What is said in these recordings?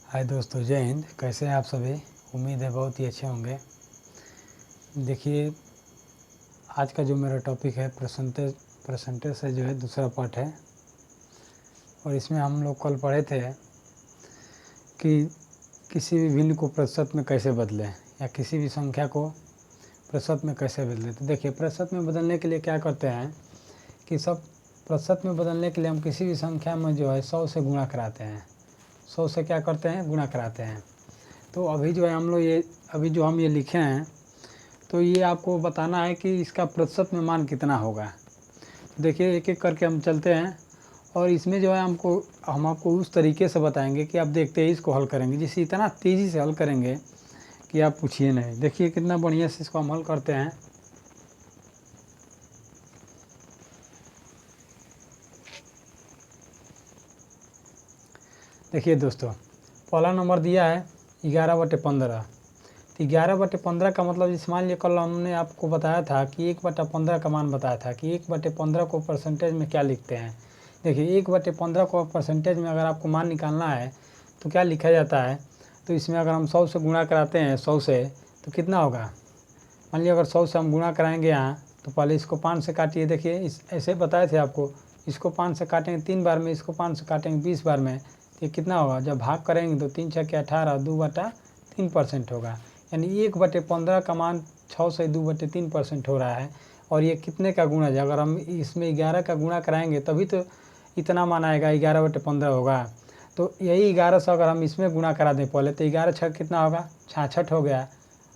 हाय दोस्तों, जय हिंद। कैसे हैं आप सभी? उम्मीद है बहुत ही अच्छे होंगे। देखिए, आज का जो मेरा टॉपिक है परसेंटेज से जो है दूसरा पार्ट है। और इसमें हम लोग कल पढ़े थे कि किसी भी भिन्न को प्रतिशत में कैसे बदलें या किसी भी संख्या को प्रतिशत में कैसे बदलें। तो देखिए, प्रतिशत में बदलने के लिए क्या करते हैं कि प्रतिशत में बदलने के लिए हम किसी भी संख्या में जो है 100 से गुणा कराते हैं। 100 से क्या करते हैं? गुणा कराते हैं। तो अभी जो है हम ये लिखे हैं, तो ये आपको बताना है कि इसका प्रतिशत में मान कितना होगा। देखिए, एक एक करके हम चलते हैं और इसमें जो है हम आपको उस तरीके से बताएंगे कि आप देखते ही इसको हल करेंगे, जिससे इतना तेज़ी से हल करेंगे कि आप पूछिए नहीं। देखिए कितना बढ़िया से इसको हम हल करते हैं। देखिए दोस्तों, पहला नंबर दिया है 11/15। तो 11/15 का मतलब, इस मान लिया कल हमने आपको बताया था कि 1/15 का मान बताया था कि 1/15 को परसेंटेज में क्या लिखते हैं। देखिए, 1/15 को परसेंटेज में अगर आपको मान निकालना है तो क्या लिखा जाता है। तो इसमें अगर हम 100 से गुणा कराते हैं 100 से, तो कितना होगा। मान लिया अगर 100 से हम गुणा कराएंगे यहाँ, तो पहले इसको 5 से काटिए। देखिए, ऐसे बताए थे आपको, इसको 5 से काटेंगे 3 बार में, इसको 5 से काटेंगे 20 बार में। ये कितना होगा, जब भाग करेंगे तो 3 छक्के 18, 2/3% होगा। यानी 1/15 का मान 6 से 2/3% हो रहा है। और ये कितने का गुणा है, अगर हम इसमें 11 का गुणा कराएंगे तभी तो इतना मान आएगा, 11/15 होगा। तो यही 11 से अगर हम इसमें गुणा करा दें पहले, तो 11 छः कितना होगा, 66 हो गया।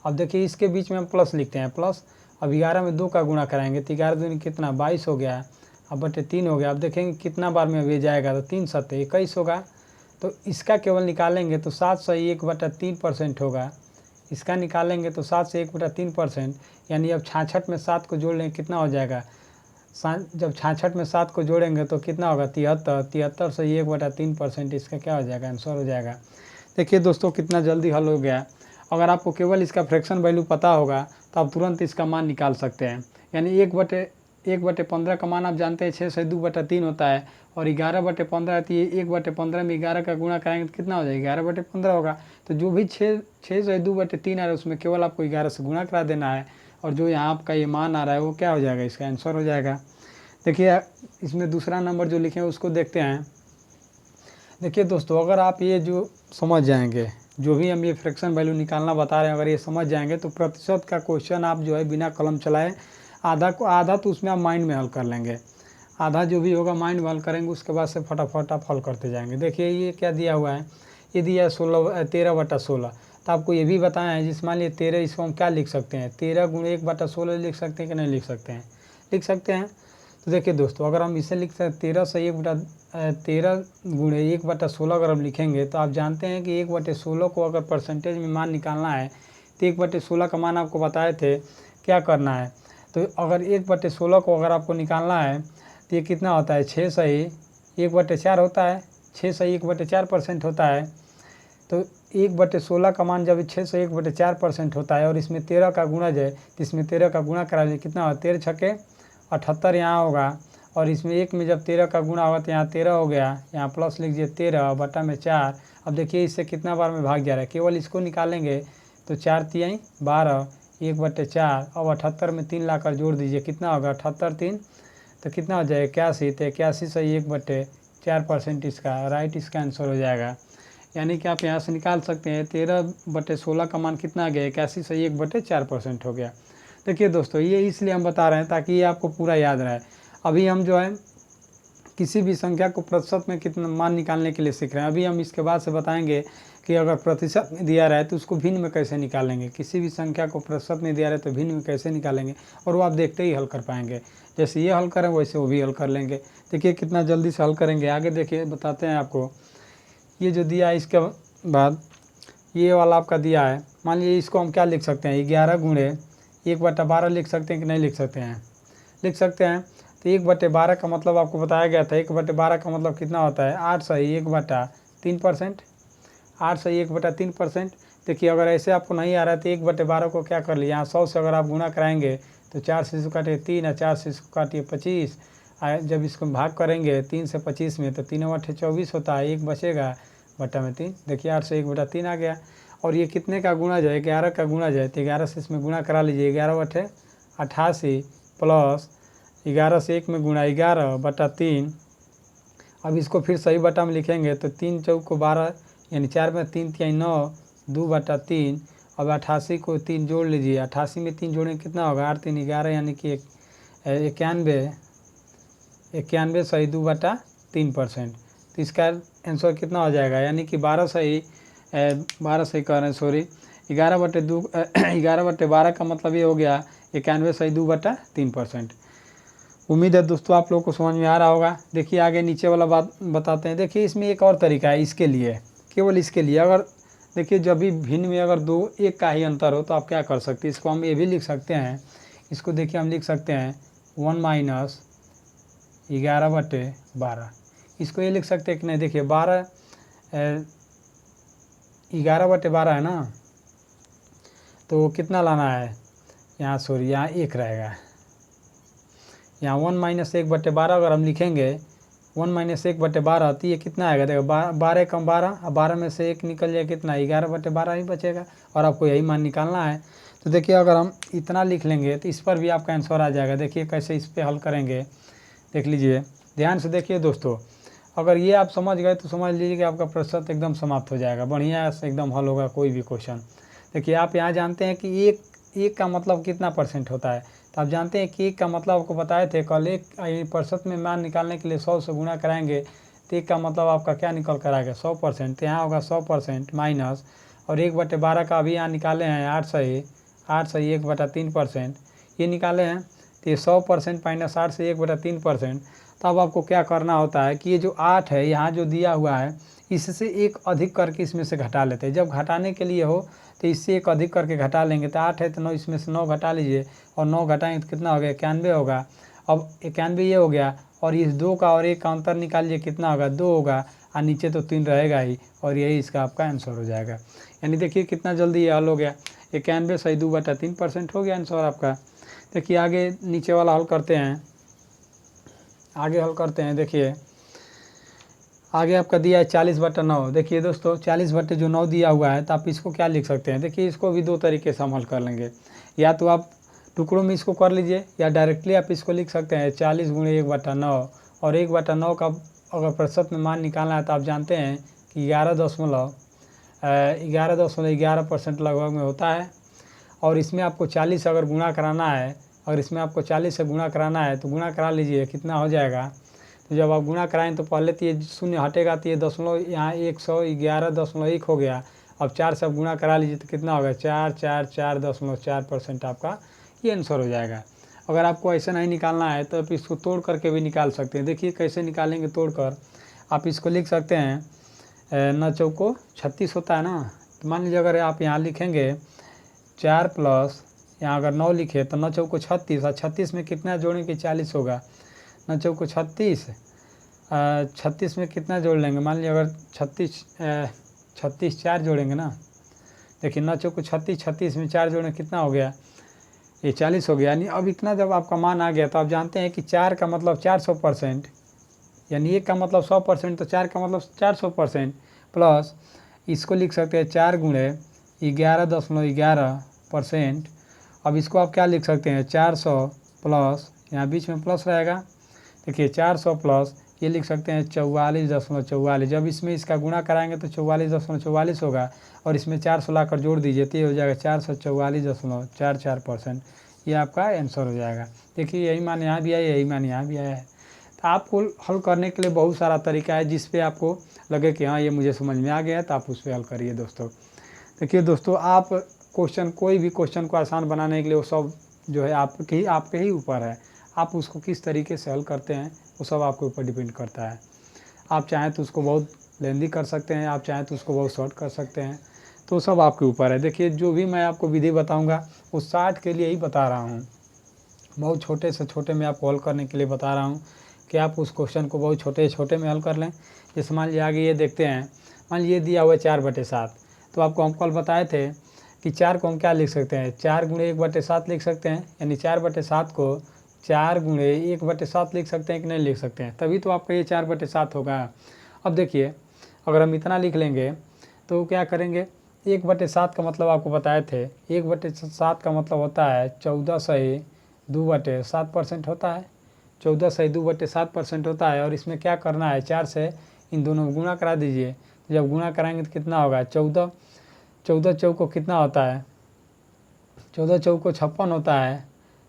अब देखिए, इसके बीच में हम प्लस लिखते हैं, प्लस। अब 11 में 2 का गुणा कराएंगे तो 11 दूनी कितना, 22 हो गया। अब बटे 3 हो गया। अब देखेंगे कितना बार में वे जाएगा, तो 3 7 21 होगा। तो इसका केवल निकालेंगे तो 7 से 1/3% होगा। इसका निकालेंगे तो 7 से 1/3%, यानी अब 66 में 7 को जोड़ लेंगे, कितना हो जाएगा। जब 66 में 7 को जोड़ेंगे तो कितना होगा, 73। 73 से 1/3%, इसका क्या हो जाएगा, आंसर हो जाएगा। देखिए दोस्तों, कितना जल्दी हल हो गया। अगर आपको केवल इसका फ्रैक्शन वैल्यू पता होगा तो आप तुरंत इसका मान निकाल सकते हैं। यानी 1/15 का मान आप जानते हैं 6 से 2/3 होता है। और 11/15 आती है, 1/15 में 11 का गुणा कराएंगे तो कितना हो जाएगा, 11/15 होगा। तो जो भी 6 से 2/3 आ रहा है, उसमें केवल आपको 11 से गुणा करा देना है। और जो यहाँ आपका ये मान आ रहा है वो क्या हो जाएगा, इसका आंसर हो जाएगा। देखिए, इसमें दूसरा नंबर जो लिखे हैं उसको देखते हैं। देखिए दोस्तों, अगर आप ये जो समझ जाएंगे, जो भी हम ये फ्रैक्शन वैल्यू निकालना बता रहे हैं, अगर ये समझ जाएंगे तो प्रतिशत का क्वेश्चन आप जो है बिना कलम चलाए आधा तो उसमें आप माइंड में हल कर लेंगे। आधा जो भी होगा माइंड में हल करेंगे, उसके बाद से फटाफट आप हल करते जाएंगे। देखिए, ये क्या दिया हुआ है, ये दिया है 13/16। तो आपको ये भी बताया है, जिस मान लीजिए 13, इसको हम क्या लिख सकते हैं, 13 गुणे 1/16 लिख सकते हैं कि नहीं लिख सकते हैं, लिख सकते हैं। तो देखिए दोस्तों, अगर हम इसे लिख सकते हैं 13 से 13 गुणे 1/16 अगर हम लिखेंगे, तो आप जानते हैं कि 1/16 को अगर परसेंटेज में मान निकालना है तो 1/16 का मान आपको बताए थे क्या करना है। तो अगर 1/16 को अगर आपको निकालना है तो ये कितना होता है, 6 से 1/4 होता है। 6 से 1/4% होता है। तो 1/16 का मान जब 6 से 1/4% होता है और इसमें 13 का गुणज है, तो इसमें 13 का गुणा करा लीजिए, कितना होगा, 13 छक्के 78 यहाँ होगा। और इसमें 1 में जब 13 का गुणा होगा तो यहाँ 13 हो गया, यहाँ प्लस लीजिए 13 बटा में 4। अब देखिए इससे कितना बार में भाग जा रहा है, केवल इसको निकालेंगे तो 4 तिहाई 12, 1/4। अब 78 में 3 लाकर जोड़ दीजिए, कितना होगा, 78 3, तो कितना हो जाएगा, 81। तो 81 से 1/4% इसका राइट, इसका आंसर हो जाएगा। यानी कि आप यहाँ से निकाल सकते हैं 13/16 का मान कितना आ गया, 81 से 1/4% हो गया। देखिए दोस्तों, ये इसलिए हम बता रहे हैं ताकि ये आपको पूरा याद रहे। अभी हम जो है किसी भी संख्या को प्रतिशत में कितना मान निकालने के लिए सीख रहे हैं। अभी हम इसके बाद से बताएंगे कि अगर प्रतिशत में दिया रहा है तो उसको भिन्न में कैसे निकालेंगे। किसी भी संख्या को प्रतिशत में दिया रहा है तो भिन्न में कैसे निकालेंगे, और वो आप देखते ही हल कर पाएंगे। जैसे ये हल करें वैसे वो भी हल कर लेंगे। देखिए कितना जल्दी से हल करेंगे। आगे देखिए, बताते हैं आपको। ये जो दिया है इसके बाद ये वाला आपका दिया है, मान लीजिए इसको हम क्या लिख सकते हैं, 11 गुणे 1/12 लिख सकते हैं कि नहीं लिख सकते हैं, लिख सकते हैं। तो 1/12 का मतलब आपको बताया गया था, 1/12 का मतलब कितना होता है, 8 से 1/3%। 8 से 1/3%। देखिए, अगर ऐसे आपको नहीं आ रहा है तो 1/12 को क्या कर लिया, यहाँ 100 से अगर आप गुणा कराएंगे तो 4 से इसको काटिए 3 और 4 से इसको काटिए 25। जब इसको भाग करेंगे 3 से 25 में तो 3 × 8 = 24 होता है, 1 बचेगा, बटा में 3। देखिए 8 से 1/3 आ गया। और ये कितने का गुणा जाए, 11 का गुणा जाए, तो 11 से इसमें गुणा करा लीजिए। 11/88 प्लस 11 से 1 में गुणा 11/3। अब इसको फिर सही बटा में लिखेंगे तो 3 चौको 12 यानी 4 में 3 तिहाई 9, 2/3। अब 88 को 3 जोड़ लीजिए। 88 में 3 जोड़ेंगे कितना होगा, 8 3 11 यानी कि 91 सही 2/3%। तो इसका आंसर कितना हो जाएगा, यानी कि 12 सही 11/12 का मतलब ये हो गया 91 सही 2/3%। उम्मीद है दोस्तों आप लोगों को समझ में आ रहा होगा। देखिए आगे नीचे वाला बात बताते हैं। देखिए इसमें एक और तरीका है इसके लिए, केवल इसके लिए। अगर देखिए जब भी भिन्न में अगर एक का ही अंतर हो तो आप क्या कर सकते हैं, इसको हम ये भी लिख सकते हैं। इसको देखिए हम लिख सकते हैं 1 - 11/12। इसको ये लिख सकते हैं कि नहीं, देखिए 11/12 है ना, तो कितना लाना है यहाँ, यहाँ 1 रहेगा। यहाँ 1 - 1/12 अगर हम लिखेंगे 1 - 1/12 तो ये कितना आएगा, देखो 12 कम 12, अब 12 में से 1 निकल जाए कितना, 11/12 ही बचेगा। और आपको यही मान निकालना है। तो देखिए अगर हम इतना लिख लेंगे तो इस पर भी आपका आंसर आ जाएगा। देखिए कैसे इस पर हल करेंगे, देख लीजिए ध्यान से। देखिए दोस्तों अगर ये आप समझ गए तो समझ लीजिए कि आपका प्रतिशत एकदम समाप्त हो जाएगा, बढ़िया से एकदम हल होगा कोई भी क्वेश्चन। देखिए आप यहाँ जानते हैं कि एक का मतलब कितना परसेंट होता है, तो आप जानते हैं कि 1 का मतलब आपको बताए थे कल। 1 प्रतिशत में मान निकालने के लिए 100 से गुणा कराएंगे तो 1 का मतलब आपका क्या निकल कर आएगा, 100%। तो यहाँ होगा 100% माइनस, और 1/12 का अभी यहाँ निकाले हैं 8 सही 1/3%, ये निकाले हैं। तो ये 100% माइनस 8 से 1/3%। तो अब आपको क्या करना होता है कि ये जो 8 है यहाँ जो दिया हुआ है, इससे एक अधिक करके इसमें से घटा लेते हैं। जब घटाने के लिए हो तो इससे एक अधिक करके घटा लेंगे। तो 8 है तो 9, इसमें से 9 घटा लीजिए, और 9 घटाएंगे तो कितना हो गया, 91 होगा। अब 91 ये हो गया, और इस 2 का और 1 का अंतर निकालिए कितना होगा, 2 होगा, और नीचे तो 3 रहेगा ही, और यही इसका आपका आंसर हो जाएगा। यानी देखिए कितना जल्दी ये हल हो गया, 91 सही 2/3% हो गया आंसर आपका। देखिए आगे नीचे वाला हल करते हैं, देखिए आगे आपका दिया है 40/9। देखिए दोस्तों 40/9 दिया हुआ है, तो आप इसको क्या लिख सकते हैं। देखिए इसको भी 2 तरीके से हम हल कर लेंगे। या तो आप टुकड़ों में इसको कर लीजिए, या डायरेक्टली आप इसको लिख सकते हैं 40 × 1/9। और 1/9 का अगर प्रतिशत में मान निकालना है तो आप जानते हैं कि 11.11% लगभग में होता है। और इसमें आपको 40 अगर गुणा कराना है, अगर इसमें आपको 40 से गुणा कराना है तो गुणा करा लीजिए, कितना हो जाएगा। तो जब आप गुणा कराएं तो पहले तो ये शून्य हटेगा, तो ये दशमलव यहाँ 111.1 हो गया। अब 4 से आप गुणा करा लीजिए तो कितना होगा, 444.4% आपका ये आंसर हो जाएगा। अगर आपको ऐसा नहीं निकालना है तो आप इसको तोड़ करके भी निकाल सकते हैं। देखिए कैसे निकालेंगे तोड़ कर, आप इसको लिख सकते हैं 9 चौको 36 होता है ना। तो मान लीजिए अगर आप यहाँ लिखेंगे 4 प्लस यहाँ अगर 9 लिखे तो 9 चौको 36, और 36 में कितना जोड़ेंगे, 40 होगा। 9 चौको 36, 36 में कितना जोड़ लेंगे, मान लीजिए अगर 36 4 जोड़ेंगे ना। देखिए 9 चौको 36, 36 में 4 जोड़ें कितना हो गया, ये 40 हो गया। यानी अब इतना जब आपका मान आ गया तो आप जानते हैं कि 4 का मतलब 400%, यानी 1 का मतलब 100%, तो 4 का मतलब 400% प्लस इसको लिख सकते हैं 4 × 11.11%। अब इसको आप क्या लिख सकते हैं, 400 प्लस यहाँ बीच में प्लस रहेगा। देखिए 400 प्लस ये लिख सकते हैं 44.44। जब इसमें इसका गुणा कराएंगे तो 44.44 होगा, और इसमें 400 लाकर जोड़ दीजिए तो ये हो जाएगा 444.44%। ये आपका आंसर हो जाएगा। देखिए यही मान यहाँ भी आया, यही मान यहाँ भी आया है। तो आपको हल करने के लिए बहुत सारा तरीका है, जिस पे आपको लगे कि हाँ ये मुझे समझ में आ गया, तो आप उस पर हल करिए दोस्तों। देखिए दोस्तों आप कोई भी क्वेश्चन को आसान बनाने के लिए वो सब जो है आपके ही ऊपर है। आप उसको किस तरीके से हल करते हैं वो सब आपके ऊपर डिपेंड करता है। आप चाहें तो उसको बहुत लेंदी कर सकते हैं, आप चाहें तो उसको बहुत शॉर्ट कर सकते हैं, तो सब आपके ऊपर है। देखिए जो भी मैं आपको विधि बताऊंगा वो 60 के लिए ही बता रहा हूँ, बहुत छोटे से छोटे में आपको हल करने के लिए बता रहा हूँ कि आप उस क्वेश्चन को बहुत छोटे में हल कर लें। जैसे मान लीजिए आगे ये देखते हैं, मान लीजिए दिया हुआ है 4/7, तो आपको हम कल बताए थे कि 4 को हम क्या लिख सकते हैं, 4 × 1/7 लिख सकते हैं। यानी 4/7 को 4 × 1/7 लिख सकते हैं कि नहीं लिख सकते हैं, तभी तो आपका ये 4/7 होगा। अब देखिए अगर हम इतना लिख लेंगे तो क्या करेंगे, 1/7 का मतलब आपको बताए थे, 1/7 का मतलब होता है 14/2/7% होता है, 14/2/7% होता है। और इसमें क्या करना है, 4 से इन दोनों में गुणा करा दीजिए। तो जब गुणा कराएंगे तो कितना होगा, 14 चौक को कितना होता है, 14 चौक को 56 होता है,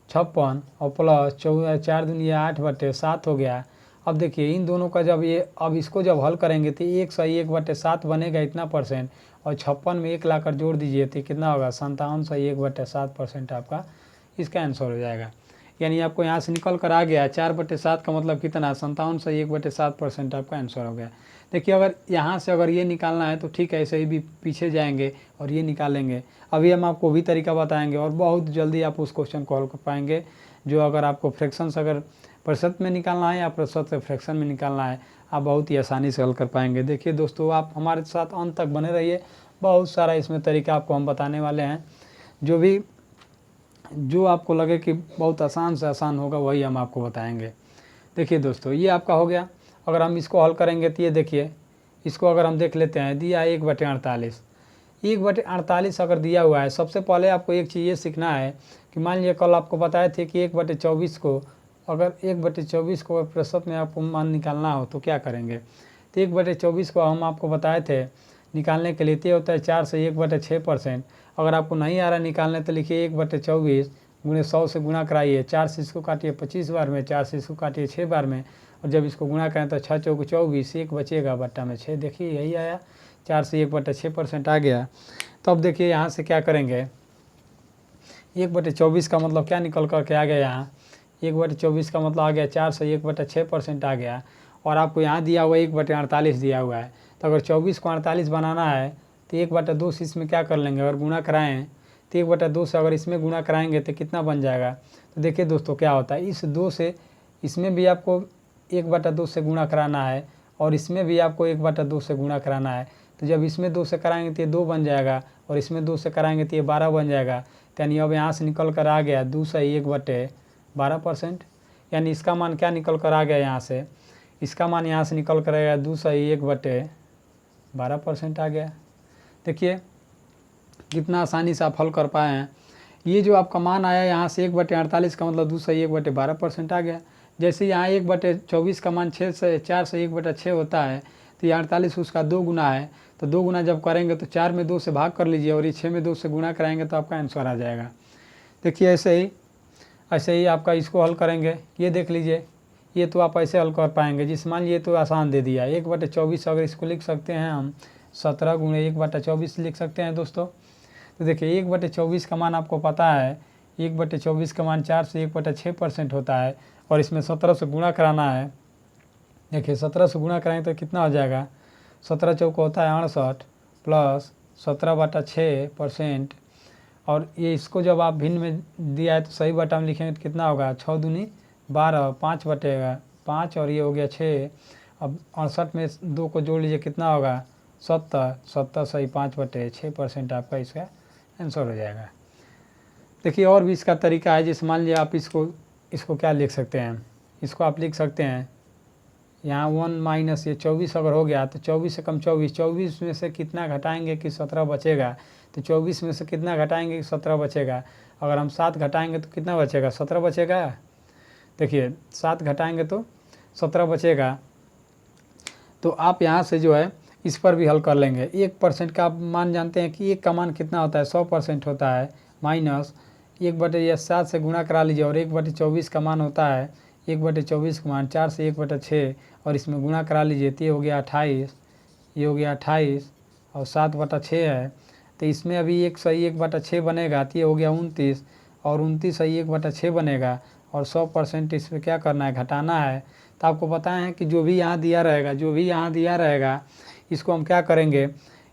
56 और प्लस 4 दूनी 8/7 हो गया। अब देखिए इन दोनों का जब ये, अब इसको जब हल करेंगे तो 1/1/7 बनेगा इतना परसेंट, और 56 में 1 लाकर जोड़ दीजिए तो कितना होगा, 57/1/7% आपका इसका आंसर हो जाएगा। यानी आपको यहाँ से निकल कर आ गया 4/7 का मतलब कितना, 57/1/7% आपका आंसर हो गया। देखिए अगर यहाँ से अगर ये निकालना है तो ठीक है, ऐसे ही भी पीछे जाएंगे और ये निकालेंगे। अभी हम आपको भी तरीका बताएंगे और बहुत जल्दी आप उस क्वेश्चन को हल कर पाएंगे, जो अगर आपको फ्रैक्शंस अगर प्रतिशत में निकालना है या प्रतिशत से फ्रैक्शन में निकालना है, आप बहुत ही आसानी से हल कर पाएंगे। देखिए दोस्तों, आप हमारे साथ अंत तक बने रहिए, बहुत सारा इसमें तरीका आपको हम बताने वाले हैं, जो आपको लगे कि बहुत आसान से आसान होगा वही हम आपको बताएंगे। देखिए दोस्तों, ये आपका हो गया। अगर हम इसको हल करेंगे तो ये देखिए, इसको अगर हम देख लेते हैं, दिया 1/48, 1/48 अगर दिया हुआ है, सबसे पहले आपको एक चीज़ ये सीखना है कि मान लीजिए कल आपको बताए थे कि 1/24 को, अगर 1/24 को प्रतिशत में आपको मान निकालना हो तो क्या करेंगे। तो 1/24 को हम आपको बताए थे निकालने के लिए, तो होता है 4 से 1/6%। अगर आपको नहीं आ रहा निकालने तो लिखिए 1/24 गुणे 100 से गुणा कराइए, 4 से इसको काटिए 25 बार में, 4 से इसको काटिए 6 बार में, और जब इसको गुणा करें तो 6 चौक 24, 1 बचेगा बट्टा में 6। देखिए यही आया, 4 से 1/6% आ गया। तो अब देखिए यहाँ से क्या करेंगे, 1/24 का मतलब क्या निकल करके आ गया, यहाँ 1/24 का मतलब आ गया 4 से 1/6% आ गया। और आपको यहाँ दिया हुआ 1/48 दिया हुआ है, तो अगर 24 को 48 बनाना है तो 1/2 से इसमें क्या कर लेंगे, अगर गुणा कराएँ तो 1/2 से अगर इसमें गुणा कराएंगे तो कितना बन जाएगा। तो देखिए दोस्तों क्या होता है, इस 2 से इसमें भी आपको 1/2 से गुणा कराना है और इसमें भी आपको 1/2 से गुणा कराना है। तो जब इसमें 2 से कराएंगे तो ये 2 बन जाएगा, और इसमें 2 से कराएंगे तो ये 12 बन जाएगा। यानी अब यहाँ से निकल कर आ गया 2 से 1/12%। यानी इसका मान क्या निकल कर आ गया, यहाँ से इसका मान यहाँ से निकल कर आएगा 2 से 1/12% आ गया। देखिए कितना आसानी से आप हल कर पाए हैं। ये जो आपका मान आया यहाँ से 1/48 का मतलब 2 से 1/12% आ गया। जैसे यहाँ 1/24 का मान 4 से 1/6 होता है, तो ये 48 उसका 2 गुना है, तो 2 गुना जब करेंगे तो 4 में 2 से भाग कर लीजिए और ये 6 में 2 से गुणा कराएंगे तो आपका आंसर आ जाएगा। देखिए ऐसे ही आपका इसको हल करेंगे। ये देख लीजिए, ये तो आप ऐसे हल कर पाएंगे, जिस मान लीजिए तो आसान दे दिया 1/24, अगर इसको लिख सकते हैं हम 17 गुणे 1/24 लिख सकते हैं दोस्तों। तो देखिए 1/24 का मान आपको पता है, 1/24 का मान 4 से 1/6% होता है, और इसमें 17 से गुणा कराना है। देखिए 17 से गुणा कराएंगे तो कितना हो जाएगा, 17 चौक होता है 68 प्लस 17/6%, और ये इसको जब आप भिन्न में दिया है तो सही बटा में लिखेंगे तो कितना होगा, 6 दूनी 12, 5 बटेगा 5, और ये हो गया 6। अब 68 में 2 को जोड़ लीजिए कितना होगा, 70 सही 5/6% आपका इसका आंसर हो जाएगा। देखिए और भी इसका तरीका है, जिस मान लीजिए आप इसको क्या लिख सकते हैं, इसको आप लिख सकते हैं यहाँ 1 माइनस ये 24 अगर हो गया तो 24 से कम 24 में से कितना घटाएंगे कि 17 बचेगा, तो 24 में से कितना घटाएंगे कि 17 बचेगा। अगर हम 7 घटाएंगे तो कितना बचेगा, 17 बचेगा। देखिए 7 घटाएंगे तो 17 बचेगा। तो आप यहाँ से जो है इस पर भी हल कर लेंगे। 1% का आप मान जानते हैं कि 1 का मान कितना होता है, 100% होता है, माइनस 1/7 से गुणा करा लीजिए, और 1/24 का मान होता है 1/24 का मान 4 से 1/6, और इसमें गुणा करा लीजिए तो ये हो गया 28, ये हो गया 28 और 7/6 है, तो इसमें अभी 1 सही 1/6 बनेगा तो ये हो गया 29, और 29 सही 1/6 बनेगा, और 100% इसमें क्या करना है, घटाना है। तो आपको पता है कि जो भी यहाँ दिया रहेगा इसको हम क्या करेंगे,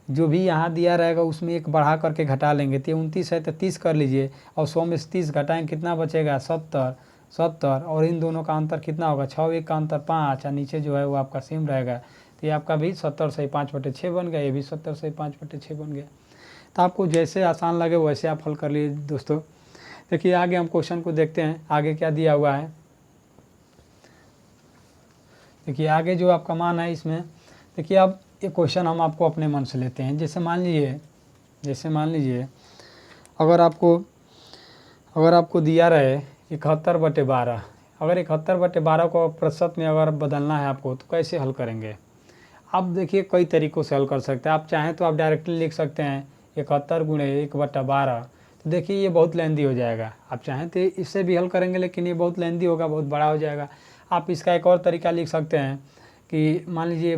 जो भी यहाँ दिया रहेगा उसमें 1 बढ़ा करके घटा लेंगे। तो 29 है तो 30 कर लीजिए, और 100 में से 30 घटाएंगे कितना बचेगा, 70, और इन दोनों का अंतर कितना होगा, 6 1 का अंतर 5, और नीचे जो है वो आपका सेम रहेगा। तो ये आपका भी 70 सही 5/6 बन गया, ये भी 70 सही 5/6 बन गया। तो आपको जैसे आसान लगे वैसे आप हल कर लीजिए दोस्तों। देखिए आगे हम क्वेश्चन को देखते हैं, आगे क्या दिया हुआ है। देखिए आगे जो आपका मान है इसमें, देखिए अब ये क्वेश्चन हम आपको अपने मन से लेते हैं। जैसे मान लीजिए अगर आपको दिया रहे 71/12, अगर 71/12 को प्रतिशत में अगर बदलना है आपको तो कैसे हल करेंगे? आप देखिए कई तरीक़ों से हल कर सकते हैं। आप चाहें तो आप डायरेक्टली लिख सकते हैं 71 × 1/12। तो देखिए ये बहुत लेंदी हो जाएगा। आप चाहें तो इससे भी हल करेंगे, लेकिन ये बहुत लेंदी होगा, बहुत बड़ा हो जाएगा। आप इसका एक और तरीका लिख सकते हैं कि मान लीजिए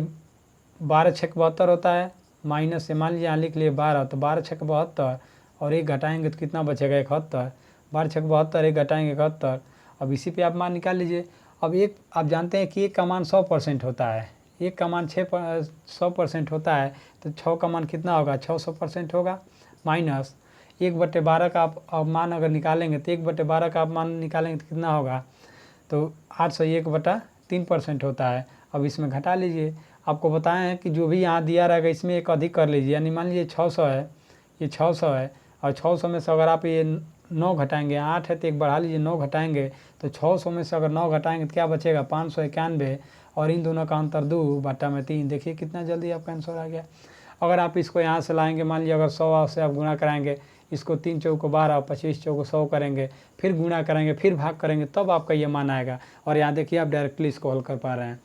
12 × 6 = 72 होता है, माइनस से मान लीजिए यहाँ लिख लिए 12, तो 12 × 6 = 72 और 1 घटाएंगे तो कितना बचेगा? 71। 12 × 6 = 72, 1 घटाएंगे 71। अब इसी पे आप मान निकाल लीजिए। अब आप जानते हैं कि 1 का मान 100% होता है, 1 का मान 100% होता है, तो 6 का मान कितना होगा? 600% होगा। माइनस 1/12 का आप मान अगर निकालेंगे तो 1/12 का आप मान निकालेंगे तो कितना होगा? तो 801/3% होता है। अब इसमें घटा लीजिए। आपको बताएं हैं कि जो भी यहाँ दिया रहेगा इसमें एक अधिक कर लीजिए, यानी मान लीजिए 600 है, ये 600 है, और 600 में से अगर आप ये 9 घटाएंगे, 8 है तो 1 बढ़ा लीजिए, 9 घटाएंगे तो 600 में से अगर 9 घटाएंगे तो क्या बचेगा? 591, और इन दोनों का अंतर 2/3। देखिए कितना जल्दी आपका आंसर आ गया। अगर आप इसको यहाँ से लाएंगे, मान लीजिए अगर 100 से आप गुणा कराएंगे, इसको 3 चौको 12, 25 चौको 100 करेंगे, फिर गुणा करेंगे, फिर भाग करेंगे, तब आपका ये मान आएगा। और यहाँ देखिए आप डायरेक्टली इसको हल कर पा रहे हैं।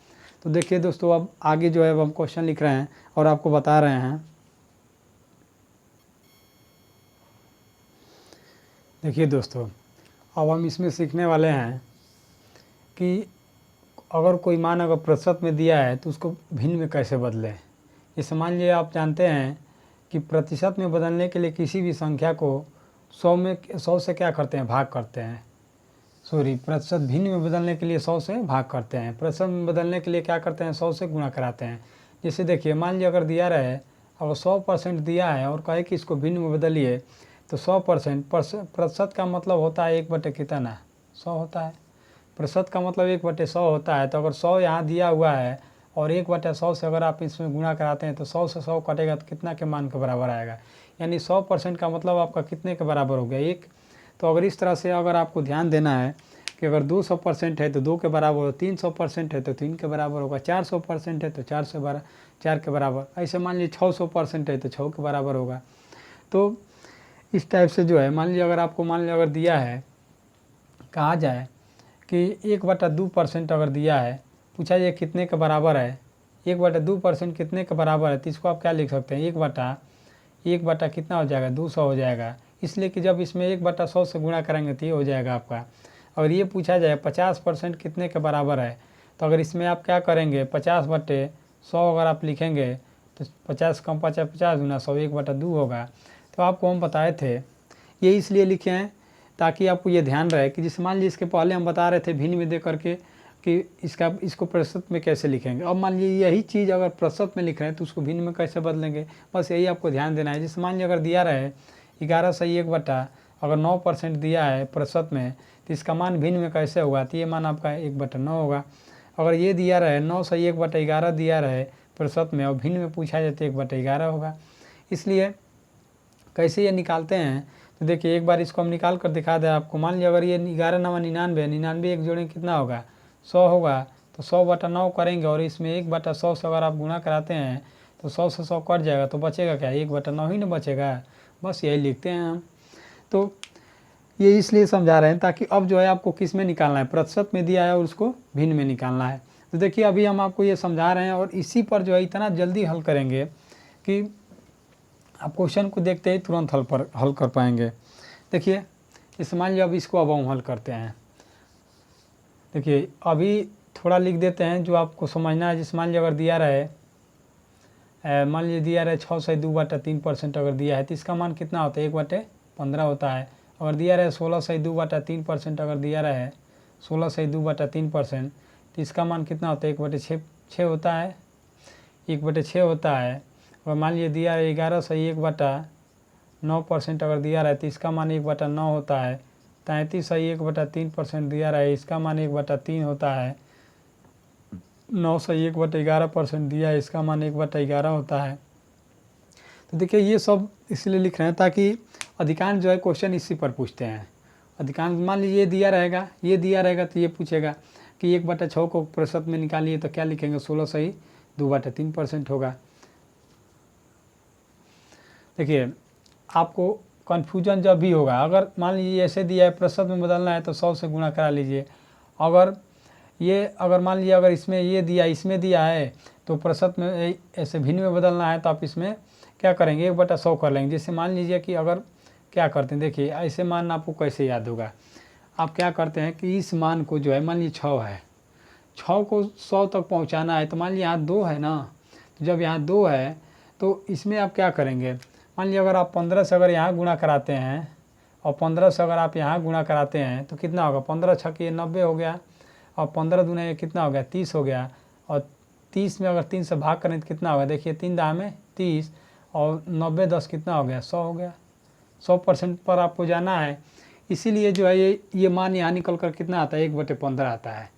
तो देखिए दोस्तों, अब आगे जो है अब हम क्वेश्चन लिख रहे हैं और आपको बता रहे हैं। देखिए दोस्तों, अब हम इसमें सीखने वाले हैं कि अगर कोई मान अगर प्रतिशत में दिया है तो उसको भिन्न में कैसे बदलें। जैसे मान लीजिए आप जानते हैं कि प्रतिशत में बदलने के लिए किसी भी संख्या को 100 से क्या करते हैं? भाग करते हैं। प्रतिशत भिन्न में बदलने के लिए 100 से भाग करते हैं। प्रतिशत में बदलने के लिए क्या करते हैं? 100 से गुणा कराते हैं। जैसे देखिए मान लीजिए अगर दिया रहे, अगर 100% दिया है और कहे कि इसको भिन्न में बदलिए, तो 100% प्रतिशत का मतलब होता है 1 कितना? 100 होता है। प्रतिशत का मतलब 1/100 होता है। तो अगर 100 यहाँ दिया हुआ है और 1/100 से अगर आप इसमें गुणा कराते हैं तो 100 से 100 कटेगा तो कितना के मान के बराबर आएगा? यानी 100% का मतलब आपका कितने के बराबर हो गया? 1। तो अगर इस तरह से अगर आपको ध्यान देना है कि अगर 200% है तो 2 के बराबर होगा, 300% है तो 3 के बराबर होगा, 400% है तो 4 के बराबर, ऐसे मान लीजिए 600% है तो 6 के बराबर होगा। तो इस टाइप से जो है, मान लीजिए अगर आपको अगर दिया है, कहा जाए कि 1/2% अगर दिया है, पूछा जाए कितने के बराबर है, 1/2% कितने के बराबर है, तो इसको आप क्या लिख सकते हैं? 1 कितना हो जाएगा? 200 हो जाएगा। इसलिए कि जब इसमें 1/100 से गुणा करेंगे तो ये हो जाएगा आपका। अगर ये पूछा जाए 50% कितने के बराबर है, तो अगर इसमें आप क्या करेंगे? 50/100 अगर आप लिखेंगे तो 50 कम 50 50 गुना 100, 1/2 होगा। तो आपको हम बताए थे, ये इसलिए लिखे हैं ताकि आपको ये ध्यान रहे कि जिस मान लीजिए इसके पहले हम बता रहे थे भिन्न में दे करके कि इसको प्रतिशत में कैसे लिखेंगे। अब मान लीजिए यही चीज़ अगर प्रतिशत में लिख रहे हैं तो उसको भिन्न में कैसे बदलेंगे, बस यही आपको ध्यान देना है। जिस मान लीजिए अगर दिया रहे 11/1 अगर 9% दिया है प्रतिशत में, तो इसका मान भिन्न में कैसे होगा? तो ये मान आपका 1/9 होगा। अगर ये दिया रहे 9/1/11 दिया रहे प्रतिशत में और भिन्न में पूछा जाए तो 1/11 होगा। इसलिए कैसे ये निकालते हैं, तो देखिए एक बार इसको हम निकाल कर दिखा दें आपको। मान लीजिए अगर ये 11 9 99, 99 एक जोड़े कितना होगा? 100 होगा। तो 100/9 करेंगे और इसमें 1/100 से अगर आप गुणा कराते हैं तो 100 से 100 कट जाएगा, तो बचेगा क्या? 1/9 ही ना बचेगा। बस यही लिखते हैं हम। तो ये इसलिए समझा रहे हैं ताकि अब जो है आपको किस में निकालना है? प्रतिशत में दिया है और उसको भिन्न में निकालना है। तो देखिए अभी हम आपको ये समझा रहे हैं और इसी पर जो है इतना जल्दी हल करेंगे कि आप क्वेश्चन को देखते ही तुरंत हल कर पाएंगे। देखिए इस मान लीजिए अब इसको अब हम हल करते हैं। देखिए अभी थोड़ा लिख देते हैं जो आपको समझना है। जिस मान लीजिए अगर दिया रहे, मान लीजिए दिया रहे 6/2/3% अगर दिया है तो इसका मान कितना होता है? 1/15 होता है। अगर दिया रहे 16/2/3% अगर दिया रहे 16/2/3%, तो इसका मान कितना होता है? 1/6 होता है। 1/6 होता है। और मान लीजिए दिया है 11/1/9% अगर दिया रहा है तो इसका मान 1/9 होता है। 33/1/3% दिया रहा है, इसका मान 1/3 होता है। 9/1/11% दिया है, इसका मान 1/11 होता है। तो देखिए ये सब इसलिए लिख रहे हैं ताकि अधिकांश जो है क्वेश्चन इसी पर पूछते हैं। अधिकांश मान लीजिए ये दिया रहेगा तो ये पूछेगा कि 1/6 को प्रतिशत में निकालिए, तो क्या लिखेंगे? 16/2/3% होगा। देखिए आपको कन्फ्यूजन जब भी होगा, अगर मान लीजिए ऐसे दिया है प्रतिशत में बदलना है तो 100 से गुणा करा लीजिए। अगर मान लीजिए अगर इसमें ये दिया इसमें दिया है तो प्रतिशत में ऐसे भिन्न में बदलना है तो आप इसमें क्या करेंगे 1/100 कर लेंगे। जैसे मान लीजिए कि अगर क्या करते हैं, देखिए ऐसे मान आपको कैसे याद होगा, आप क्या करते हैं कि इस मान को जो है मान लीजिए 6 है, 6 को 100 तक पहुंचाना है तो मान लीजिए यहाँ 2 है ना, तो जब यहाँ 2 है तो इसमें आप क्या करेंगे, मान लीजिए अगर आप 15 से अगर यहाँ गुणा कराते हैं और 15 से अगर आप यहाँ गुणा कराते हैं तो कितना होगा, 15 छक्के ये 90 हो गया और 15 दूना ये कितना हो गया 30 हो गया। और 30 में अगर 3 से भाग करें तो कितना होगा, देखिए 3 दाम में 30 और 90 10 कितना हो गया 100 हो गया। 100% पर आपको जाना है, इसीलिए जो है ये मान यहाँ निकल कर कितना आता है 1/15 आता है,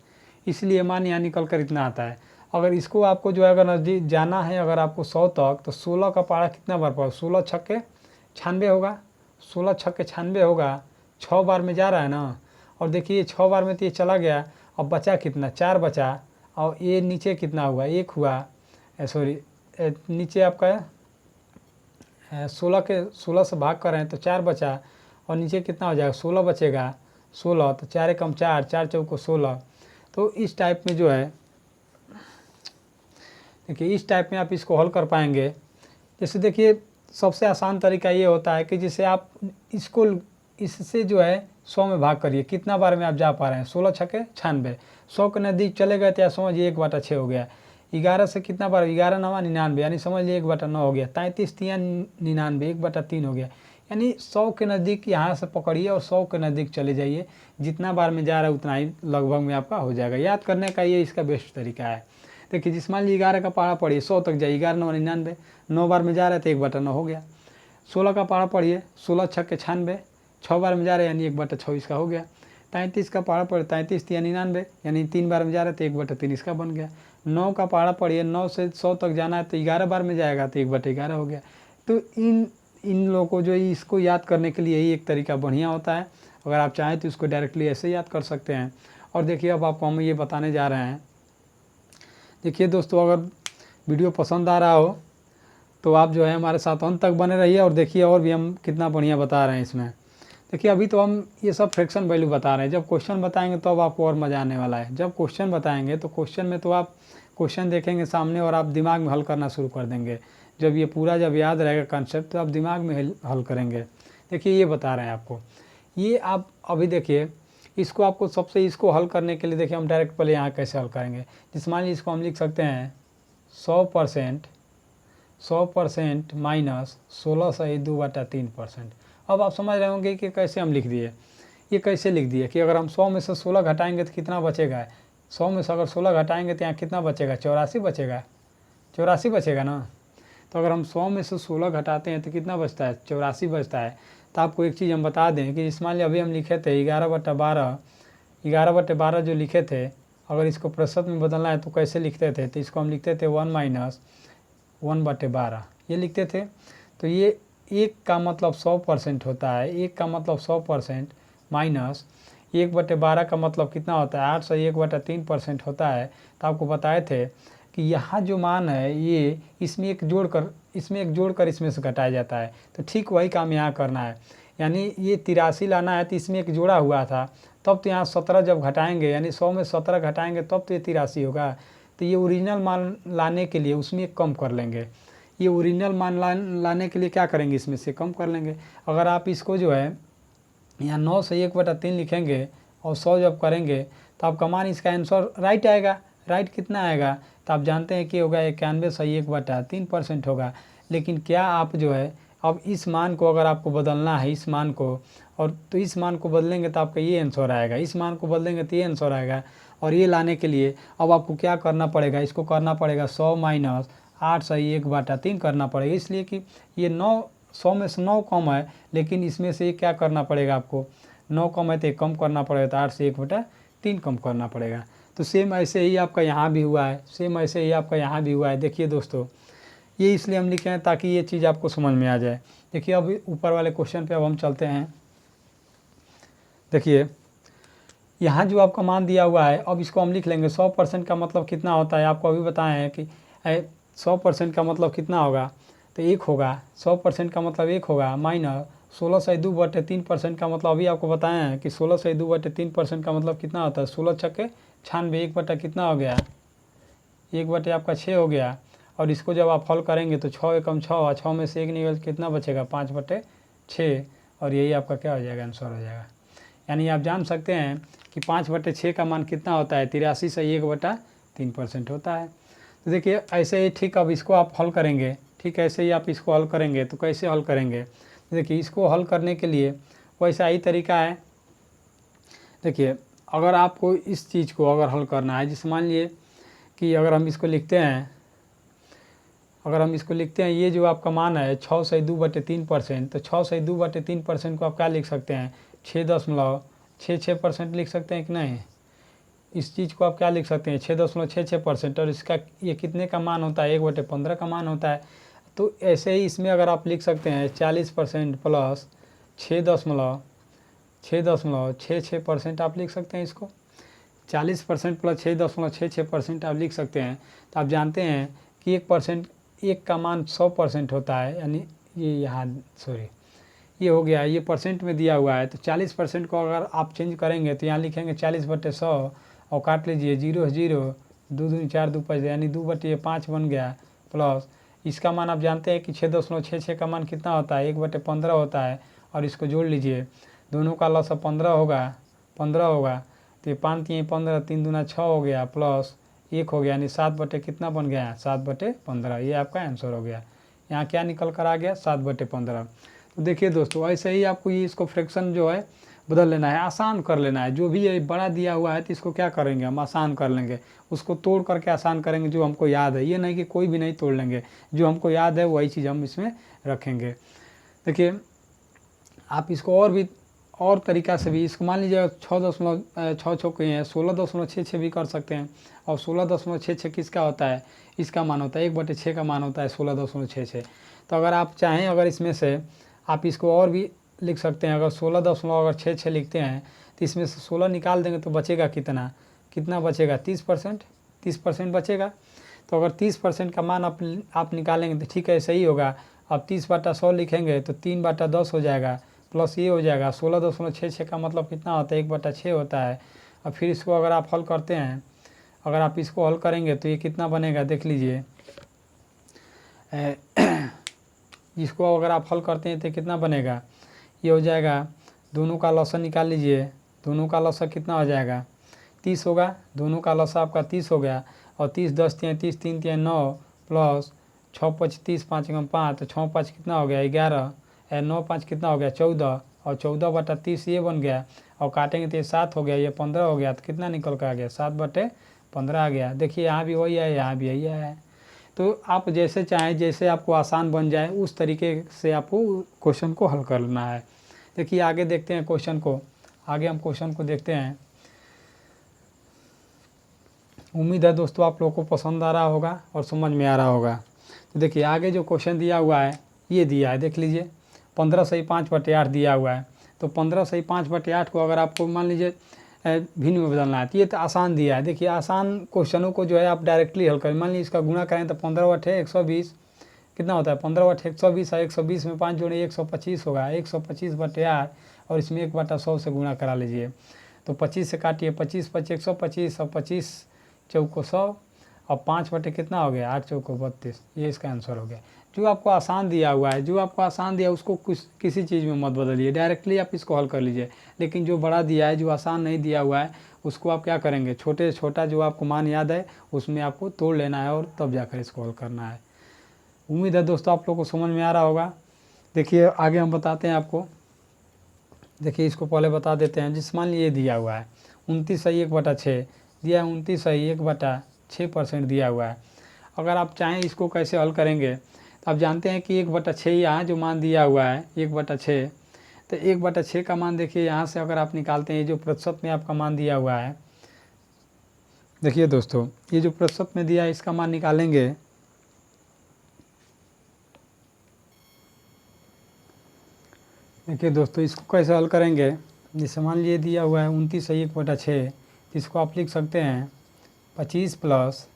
इसलिए मान यहाँ निकल कर इतना आता है। अगर इसको आपको जो है अगर नज़दीक जाना है अगर आपको 100 तक तो 16 का पारा कितना बार पड़ा, 16 छक्के 96 होगा, 16 छक्के 96 होगा, 6 बार में जा रहा है ना। और देखिए 6 बार में तो ये चला गया, अब बचा कितना 4 बचा, और ये नीचे कितना हुआ 1 हुआ, सॉरी नीचे आपका 16 से भाग कर रहे हैं तो 4 बचा और नीचे कितना हो जाएगा 16 बचेगा, 16 तो 4 कम 4, 4 चौको 16। तो इस टाइप में जो है देखिए इस टाइप में आप इसको हल कर पाएंगे। जैसे देखिए सबसे आसान तरीका ये होता है कि जैसे आप इससे जो है 100 में भाग करिए, कितना बार में आप जा पा रहे हैं 16 छक्के 96, 100 के नज़दीक चले गए तो या समझिए 1/6 हो गया। 11 से कितना बार 11 9 99 यानी समझ लिए 1/9 हो गया। 33 3 99 1/3 हो गया, यानी 100 के नज़दीक यहाँ से पकड़िए और 100 के नज़दीक चले जाइए, जितना बार में जा रहा है उतना ही लगभग में आपका हो जाएगा। याद करने का ये इसका बेस्ट तरीका है। देखिए जिस मान लीजिए 11 का पारा पढ़िए 100 तक जाइए, 11 9 99, 9 बार में जा रहा है तो 1/9 हो गया। 16 का पारा पढ़िए 16 छक्के 96, 6 बार में जा रहे हैं यानी 1/26 का हो गया। 33 का पारा पढ़िए 33 3 99 यानी 3 बार में जा रहे थे 1/3 इसका बन गया। 9 का पारा पढ़िए 9 से 100 तक जाना है तो 11 बार में जाएगा तो 1/11 हो गया। तो इन लोगों को जो इसको याद करने के लिए यही एक तरीका बढ़िया होता है। अगर आप चाहें तो इसको डायरेक्टली ऐसे याद कर सकते हैं। और देखिए अब आपको हम ये बताने जा रहे हैं, देखिए दोस्तों अगर वीडियो पसंद आ रहा हो तो आप जो है हमारे साथ अंत तक बने रहिए और देखिए और भी हम कितना बढ़िया बता रहे हैं इसमें। देखिए अभी तो हम ये सब फ्रैक्शन वैल्यू बता रहे हैं, जब क्वेश्चन बताएंगे तो अब आपको और मज़ा आने वाला है। जब क्वेश्चन बताएंगे तो क्वेश्चन में तो आप क्वेश्चन देखेंगे सामने और आप दिमाग में हल करना शुरू कर देंगे। जब ये पूरा जब याद रहेगा कॉन्सेप्ट तो आप दिमाग में हल करेंगे। देखिए ये बता रहे हैं आपको, ये आप अभी देखिए इसको आपको सबसे इसको हल करने के लिए देखिए हम डायरेक्ट पहले यहाँ कैसे हल करेंगे। जिस मान लीजिए इसको हम लिख सकते हैं 100% माइनस 16 से 2/3%। अब आप समझ रहे होंगे कि कैसे हम लिख दिए, ये कैसे लिख दिए कि अगर हम 100 में से 16 घटाएंगे तो कितना बचेगा, 100 में से अगर 16 घटाएंगे तो यहाँ कितना बचेगा 84 बचेगा, 84 बचेगा ना। तो अगर हम 100 में से 16 घटाते हैं तो कितना बचता है 84 बचता है। तो आपको एक चीज़ हम बता दें कि इस मान लीजिए अभी हम लिखे थे 11/12 जो लिखे थे, अगर इसको प्रतिशत में बदलना है तो कैसे लिखते थे, तो इसको हम लिखते थे 1 माइनस 1/12 ये लिखते थे। तो ये 1 का मतलब 100% होता है, 1 का मतलब 100% माइनस 1/12 का मतलब कितना होता है 8 से 1/3% होता है। तो आपको बताए थे कि यहाँ जो मान है ये इसमें एक जोड़कर इसमें से घटाया जाता है। तो ठीक वही काम यहाँ करना है, यानी ये 83 लाना है तो इसमें एक जोड़ा हुआ था, तब तो यहाँ 17 जब घटाएंगे यानी 100 में 17 घटाएंगे तब तो ये 83 होगा। तो ये ओरिजिनल मान लाने के लिए उसमें एक कम कर लेंगे, ये ओरिजिनल मान लाने के लिए क्या करेंगे इसमें से कम कर लेंगे। अगर आप इसको जो है यहाँ 9 से 1/3 लिखेंगे और 100 जब करेंगे तो आपका मान इसका आंसर राइट आएगा। राइट कितना आएगा तो आप जानते हैं कि होगा 91 से 1/3% होगा। लेकिन क्या आप जो है अब इस मान को अगर आपको बदलना है इस मान को, और तो इस मान को बदलेंगे तो आपका ये आंसर आएगा, इस मान को बदलेंगे तो ये आंसर आएगा। और ये लाने के लिए अब आपको क्या करना पड़ेगा, इसको करना पड़ेगा 100 माइनस 8 से 1/3 करना पड़ेगा, इसलिए कि ये 100 में से 9 कम है, लेकिन इसमें से क्या करना पड़ेगा आपको 9 कम है तो कम करना पड़ेगा, तो 8 से 1/3 कम करना पड़ेगा। तो सेम ऐसे ही आपका यहाँ भी हुआ है, सेम ऐसे ही आपका यहाँ भी हुआ है। देखिए दोस्तों ये इसलिए हम लिखे हैं ताकि ये चीज़ आपको समझ में आ जाए। देखिए अब ऊपर वाले क्वेश्चन पे अब हम चलते हैं। देखिए यहाँ जो आपका मान दिया हुआ है अब इसको हम लिख लेंगे। 100% का मतलब कितना होता है आपको अभी बताएं हैं कि 100% का मतलब कितना होगा। तो 1 होगा, 100% का मतलब 1 होगा, माइनस 16/2/3% का मतलब अभी आपको बताए हैं कि 16/2/3% का मतलब कितना होता है, 16 छक्के 96, 1 बटा कितना हो गया, 1 बटे आपका 6 हो गया। और इसको जब आप हल करेंगे तो 6 एकम 6 और 6 में से 1 निकल कितना बचेगा, 5/6, और यही आपका क्या हो जाएगा, आंसर हो जाएगा। यानी आप जान सकते हैं कि 5/6 का मान कितना होता है, 83 से 1/3% होता है। तो देखिए ऐसे ही ठीक, अब इसको आप हल करेंगे, ठीक ऐसे ही आप इसको हल करेंगे तो कैसे हल करेंगे, देखिए इसको हल करने के लिए वैसा ही तरीका है। देखिए अगर आपको इस चीज़ को अगर हल करना है, जैसे मान लीजिए कि अगर हम इसको लिखते हैं, ये जो आपका मान है 6/2/3%, तो 6/2/3% को आप क्या लिख सकते हैं, 6.66% लिख सकते हैं कि नहीं। इस चीज़ को आप क्या लिख सकते हैं, 6.66%, और इसका ये कितने का मान होता है, 1/15 का मान होता है। तो ऐसे ही इसमें अगर आप लिख सकते हैं 40% प्लस 6.66% आप लिख सकते हैं इसको, 40% प्लस 6.66% आप लिख सकते हैं। तो आप जानते हैं कि 1% का मान 100% होता है, यानी ये यहाँ ये हो गया, ये परसेंट में दिया हुआ है। तो 40% को अगर आप चेंज करेंगे तो यहाँ लिखेंगे 40/100 और काट लीजिए 0 0, 2 दूनी 4, 2 5, यानी 2/5 बन गया, प्लस इसका मान आप जानते हैं कि 6.66 का मान कितना होता है, 1/15 होता है। और इसको जोड़ लीजिए, दोनों का लॉस 15 होगा, तो ये 5 3 15, 3 दूना 6 हो गया, प्लस 1 हो गया, यानी 7 कितना बन गया, 7/15। ये आपका आंसर हो गया। यहाँ क्या निकल कर आ गया, 7/15। तो देखिए दोस्तों ऐसे ही आपको ये इसको फ्रैक्शन जो है बदल लेना है, आसान कर लेना है। जो भी ये बड़ा दिया हुआ है तो इसको क्या करेंगे, हम आसान कर लेंगे, उसको तोड़ करके आसान करेंगे जो हमको याद है। ये नहीं कि कोई भी नहीं तोड़ लेंगे, जो हमको याद है वही चीज़ हम इसमें रखेंगे। देखिए आप इसको और तरीक़ा से भी, इसको मान लीजिए 6.6 के हैं, 16.66 भी कर सकते हैं। और 16.66 किसका होता है, इसका मान होता है 1/6 का मान होता है 16.66। तो अगर आप चाहें, अगर इसमें से आप इसको और भी लिख सकते हैं, अगर 16.66 लिखते हैं तो इसमें से 16 निकाल देंगे तो बचेगा कितना बचेगा, 30% बचेगा। तो अगर 30% का मान आप निकालेंगे तो ठीक है, सही होगा। अब 30/100 लिखेंगे तो 3/10 हो जाएगा, प्लस ये हो जाएगा 16.66 का मतलब कितना होता है, 1/6 होता है। और फिर इसको अगर आप हल करते हैं, अगर आप इसको हल करेंगे तो ये कितना बनेगा, देख लीजिए। इसको अगर आप हल करते हैं तो कितना बनेगा, ये हो जाएगा, दोनों का लॉसा निकाल लीजिए, दोनों का लॉसा कितना हो जाएगा, 30 होगा। दोनों का लॉसा आपका 30 हो गया। और 30 10 30 3 3 9, प्लस 6 5 30, 5 एकम 5, तो 6 5 कितना हो गया, 11, 9 5 कितना हो गया, 14, और 14/30 ये बन गया। और काटेंगे तो ये 7 हो गया, ये 15 हो गया, तो कितना निकल कर आ गया, 7/15 आ गया। देखिए यहाँ भी वही है, यहाँ भी यही है। तो आप जैसे चाहें, जैसे आपको आसान बन जाए उस तरीके से आपको क्वेश्चन को हल करना है। देखिए आगे देखते हैं क्वेश्चन को, हम क्वेश्चन को देखते हैं। उम्मीद है दोस्तों आप लोगों को पसंद आ रहा होगा और समझ में आ रहा होगा। तो देखिए आगे जो क्वेश्चन दिया हुआ है, ये दिया है, देख लीजिए 15 सही 5/8 दिया हुआ है। तो 15 सही 5/8 को अगर आपको मान लीजिए भिन्न में बदलना है तो ये तो आसान दिया है। देखिए आसान क्वेश्चनों को जो है आप डायरेक्टली हल करें। मान लीजिए इसका गुणा करें तो 15/120 कितना होता है, 15/120 है, 120 में 5 जोड़े 125 होगा, 125/8, और इसमें 1/100 से गुणा करा लीजिए। तो 25 से काटिए, 25 5 125, और 25 चौको 100, और 5 बटे कितना हो गया, 8 चौको 32। ये इसका आंसर हो गया। जो आपको आसान दिया हुआ है, उसको किसी चीज़ में मत बदलिए, डायरेक्टली आप इसको हल कर लीजिए। लेकिन जो बड़ा दिया है, जो आसान नहीं दिया हुआ है, उसको आप क्या करेंगे, छोटा जो आपको मान याद है उसमें आपको तोड़ लेना है और तब जाकर इसको हल करना है। उम्मीद है दोस्तों आप लोगों को समझ में आ रहा होगा। देखिए आगे हम बताते हैं आपको। देखिए इसको पहले बता देते हैं। जिस मान लीजिए दिया हुआ है 29 सही 1/6 दिया है, 29 सही 1/6% दिया हुआ है। अगर आप चाहें इसको कैसे हल करेंगे, तो आप जानते हैं कि 1/6 यहाँ जो मान दिया हुआ है 1/6, तो 1/6 का मान देखिए यहाँ से अगर आप निकालते हैं, जो प्रतिशत में आपका मान दिया हुआ है, देखिए दोस्तों ये जो प्रतिशत में दिया है इसका मान निकालेंगे। देखिए दोस्तों इसको कैसे हल करेंगे, जैसे मान लीजिए दिया हुआ है 29 सही 1/6, इसको आप लिख सकते हैं 25 प्लस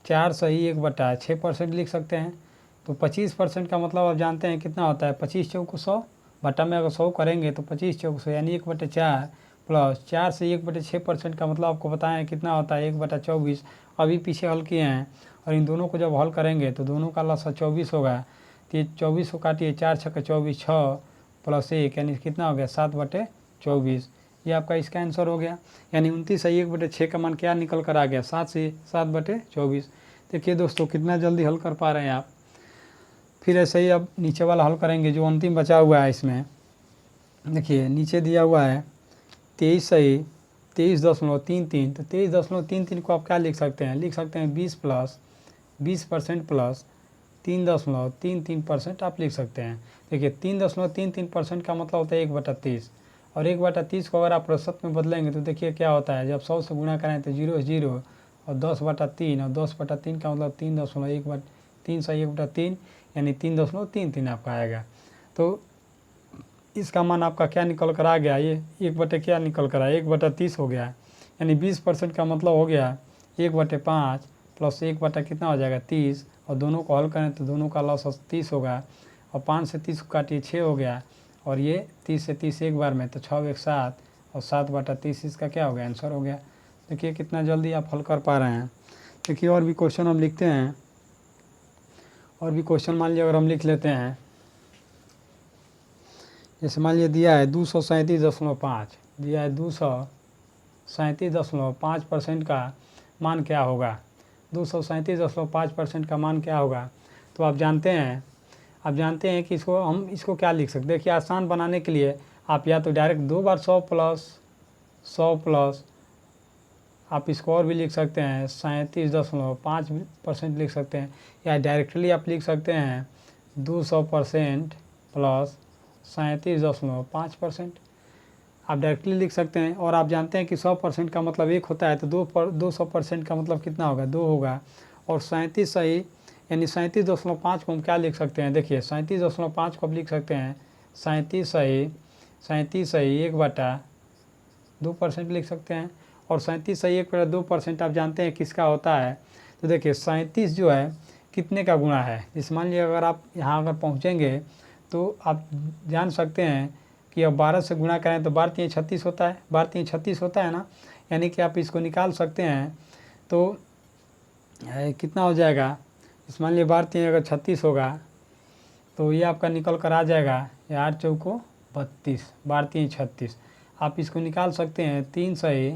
4 सही 1/6% लिख सकते हैं। तो 25% का मतलब आप जानते हैं कितना होता है, 25 चौको 100 बटा में अगर 100 करेंगे तो 25 चौको 100 यानी 1/4 प्लस 4 से 1/6% का मतलब आपको बताएं कितना होता है 1/24। अभी पीछे हल किए हैं और इन दोनों को जब हल करेंगे तो दोनों का लसा 24 होगा। तो ये 24 को काटिए, 4 6 24, 6 प्लस 1 यानी कितना हो गया 7/24। ये आपका इसका आंसर हो गया। यानी 29 है 1/6 का मान क्या निकल कर आ गया 7/24। देखिए दोस्तों कितना जल्दी हल कर पा रहे हैं आप। फिर ऐसे ही अब नीचे वाला हल करेंगे जो अंतिम बचा हुआ है इसमें। देखिए नीचे दिया हुआ है 23 सही 23.33। तो 23.33 को आप क्या लिख सकते हैं, लिख सकते हैं 20% प्लस 3.33% आप लिख सकते हैं। देखिए 3.33% का मतलब होता है 1/30 और 1/30 को अगर आप प्रतिशत में बदलेंगे तो देखिए क्या होता है, जब 100 से गुणा करें तो 0 0 और 10/3 और 10/3 का मतलब 3 से 1/3 यानी 3.33 आपका आएगा। तो इसका मान आपका क्या निकल कर आ गया, ये 1 क्या निकल कर आया 1/30 हो गया। यानी 20% का मतलब हो गया 1/5 प्लस 1 कितना हो जाएगा 30 और दोनों को हल करें तो दोनों का लॉस 30 होगा और 5 से 30 को काटिए 6 हो गया और ये 30 से 30 एक बार में तो 6 1 7 और 7/30 इसका क्या हो गया आंसर हो गया। देखिए कितना जल्दी आप हल कर पा रहे हैं। देखिए और भी क्वेश्चन हम लिखते हैं, और भी क्वेश्चन मान लीजिए अगर हम लिख लेते हैं। जैसे मान लीजिए दिया है 237.5 दिया है 237.5% का मान क्या होगा, 237.5% का मान क्या होगा। तो आप जानते हैं कि इसको क्या लिख सकते हैं। देखिए आसान बनाने के लिए आप या तो डायरेक्ट 2 बार 100 प्लस आप इसको और भी लिख सकते हैं 37.5% लिख सकते हैं, या डायरेक्टली आप लिख सकते हैं 200% प्लस 37.5% आप डायरेक्टली लिख सकते हैं। और आप जानते हैं कि 100% का मतलब 1 होता है तो 200% का मतलब कितना होगा 2 होगा। और 37 सही यानी 37.5 को हम क्या लिख सकते हैं, देखिए 37.5 को आप लिख सकते हैं 37 सही 1/2% लिख सकते हैं। और 37 सही 1/2% आप जानते हैं किसका होता है। तो देखिए 37 जो है कितने का गुणा है, जैसे मान लीजिए अगर आप यहाँ अगर पहुँचेंगे तो आप जान सकते हैं कि अब 12 से गुणा करें तो 12 3 36 होता है, 12 3 36 होता है ना, यानी कि आप इसको निकाल सकते हैं। तो कितना हो जाएगा, इस मान लीजिए 12 3 अगर 36 होगा तो ये आपका निकल कर आ जाएगा 8 चौको 32, 12 3 36 आप इसको निकाल सकते हैं। 3 सही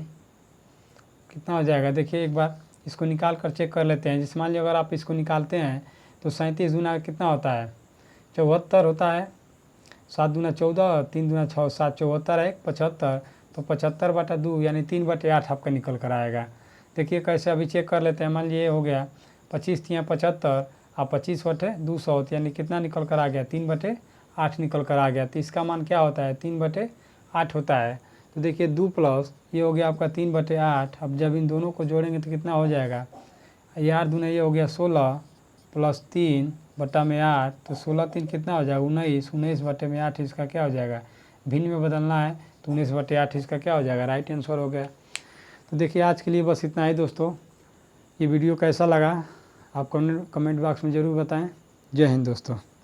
कितना हो जाएगा, देखिए एक बार इसको निकाल कर चेक कर लेते हैं। जिस मान लीजिए अगर आप इसको निकालते हैं तो 37 गुना कितना होता है 74 होता है, 7 दूना 14 3 दूना 6 7 74 है 75 तो 75/2 यानी 3/8 आपका निकल कर आएगा। देखिए कैसे अभी चेक कर लेते हैं। मान लीजिए हो गया 25 3 75 आप 25/200 यानी कितना निकल कर आ गया 3/8 निकल कर आ गया। तो इसका मान क्या होता है 3/8 होता है। तो देखिए 2 प्लस ये हो गया आपका 3/8। अब जब इन दोनों को जोड़ेंगे तो कितना हो जाएगा, ये 8 दूना ये हो गया 16 प्लस 3/8 तो 16 3 कितना हो जाएगा 19, 19/8 इसका क्या हो जाएगा, भिन्न में बदलना है तो 19/8 इसका क्या हो जाएगा राइट आंसर हो गया। तो देखिए आज के लिए बस इतना ही दोस्तों। ये वीडियो कैसा लगा आप कमेंट बॉक्स में ज़रूर बताएं। जय हिंद दोस्तों।